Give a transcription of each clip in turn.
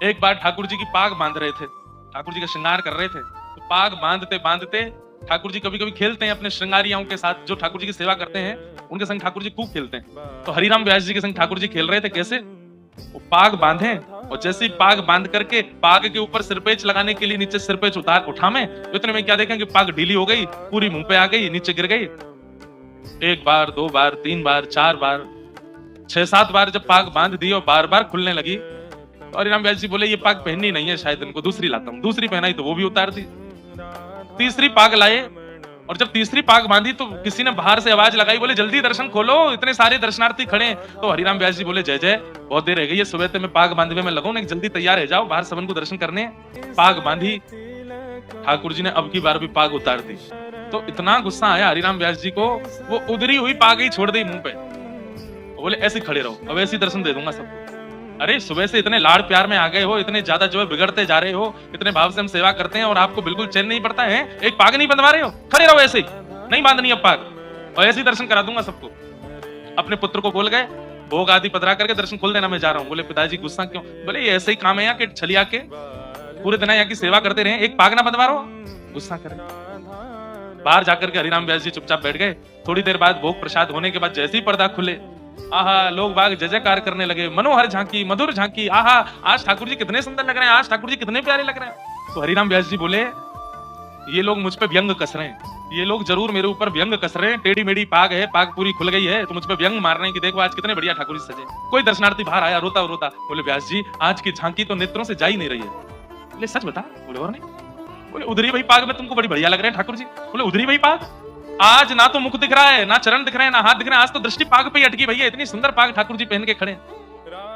एक बार ठाकुर जी की पाग बांध रहे थे, ठाकुर जी का श्रृंगार कर रहे थे। तो पाग बांधते बांधते ठाकुर जी कभी कभी खेलते हैं अपने श्रृंगारियों के साथ, जो ठाकुर जी की सेवा करते हैं उनके संग ठाकुर जी खूब खेलते हैं। तो हरिराम व्यास जी के संग ठाकुर जी खेल रहे थे। कैसे? वो पाग बांधे और जैसे ही पाग बांध करके पाग के ऊपर सिरपेच लगाने के लिए नीचे सिरपेच उठामे, तो इतने में क्या देखें कि पाग ढीली हो गई, पूरी मुंह पे आ गई, नीचे गिर गई। एक बार, दो बार, तीन बार, चार बार, 6-7 बार जब पाग बांध दी और बार बार खुलने लगी, तो हरिराम व्यास जी बोले ये पाग पहननी नहीं है, शायद इनको दूसरी लाता हूं। दूसरी पहनाई तो वो भी उतार दी। तीसरी पाग लाए और जब तीसरी पाग बांधी तो किसी ने बाहर से आवाज लगाई, बोले जल्दी दर्शन खोलो, इतने सारे दर्शनार्थी खड़े हैं। तो हरिराम व्यास जी बोले जय जय, बहुत देर रह गई है, सुबह से मैं पाग बांधने में लगूं, जल्दी तैयार हो जाओ, बाहर सबन को दर्शन करने। पाग बांधी, ठाकुर जी ने अब की बार भी पाग उतार दी। तो इतना गुस्सा आया हरिराम व्यास जी को, वो उधरी हुई पाग ही छोड़ दी मुंह पे। बोले ऐसे खड़े रहो, अब ऐसे दर्शन दे दूंगा सबको। अरे सुबह से इतने लाड़ प्यार में आ गए हो, इतने ज्यादा जो है बिगड़ते जा रहे हो, इतने भाव से हम सेवा करते हैं और आपको बिल्कुल चैन नहीं पड़ता है, एक पाग नहीं बंधवा रहे हो, खड़े रहो ऐसे ही, नहीं बांधनी अब पाग, और ऐसे ही दर्शन करा दूंगा सबको। अपने पुत्र को बोल गए भोग आदि पधरा करके दर्शन खोल देना, मैं जा रहा हूँ। बोले पिताजी गुस्सा क्यों? बोले ये ऐसे ही काम है यहाँ के, छलिया के पूरे दिन यहाँ की सेवा करते रहे, एक पाग ना बंधवा रहो, गुस्सा करे। बाहर जाकर के हरिराम व्यास जी चुपचाप बैठ गए। थोड़ी देर बाद भोग प्रसाद होने के बाद जैसे ही पर्दा खुले, आहा, लोग बाग जय जयकार करने लगे, मनोहर झांकी, मधुर झांकी, आहा, आज ठाकुर जी कितने सुंदर लग रहे हैं, आज ठाकुर जी कितने प्यारे लग रहे हैं। तो हरिराम व्यास जी बोले ये लोग मुझ पे व्यंग कस रहे हैं, ये लोग जरूर मेरे ऊपर व्यंग कस रहे हैं, टेढ़ी मेढ़ी पाग है, पाग पूरी खुल गई है, तो मुझ पे व्यंग मार रहे हैं कि देखो आज कितने बढ़िया ठाकुर जी सजे। कोई दर्शनार्थी बाहर आया रोता रोता, बोले व्यास जी आज की झांकी तो नेत्रों से जा ही नहीं रही है। बोले सच बता? बोले और नहीं। बोले उधरी वही पाग में तुमको बड़ी बढ़िया लग रहे हैं ठाकुर जी। बोले उधरी वही पाग, आज ना तो मुख दिख रहा है, ना चरण दिख रहे हैं, ना हाथ दिख रहे हैं, आज तो दृष्टि पाग पे ही अटकी भैया, इतनी सुंदर पाग ठाकुर जी पहन के खड़े।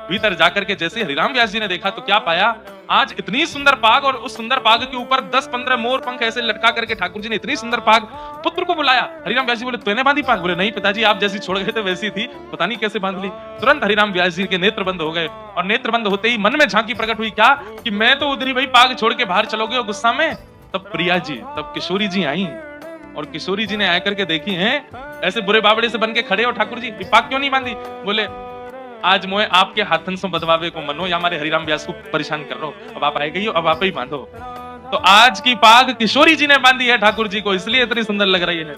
भीतर जाकर के जैसे हरिराम व्यास जी ने देखा तो क्या पाया, आज इतनी सुंदर पाग और उस सुंदर पाग के ऊपर 10-15 मोर पंख ऐसे लटका करके ठाकुर जी ने इतनी सुंदर पाग। पुत्र को बुलाया, हरिराम व्यास जी बोले तूने बांधी पाग? बोले नहीं पिताजी, आप जैसी छोड़ गए थे वैसी थी, पता नहीं कैसे बांध ली। तुरंत हरिराम व्यास जी के नेत्र बंद हो गए और नेत्र बंद होते ही मन में झांकी प्रकट हुई, क्या कि मैं तो उधरी वही पाग छोड़ के बाहर चलोगे और गुस्सा में। तब प्रिया जी, तब किशोरी जी आई और किशोरी जी ने आकर के देखी हैं ऐसे बुरे बावड़े से बन के खड़े हो, ठाकुर जी पाग क्यों नहीं बांधी? बोले आज मोए आपके हाथन से बदवावे को मनो, या हमारे हरिराम व्यास को परेशान कर रहे हो, अब आप आए गई हो, अब आप ही बांधो। तो आज की पाग किशोरी जी ने बांधी है ठाकुर जी को, इसलिए इतनी सुंदर लग रही है।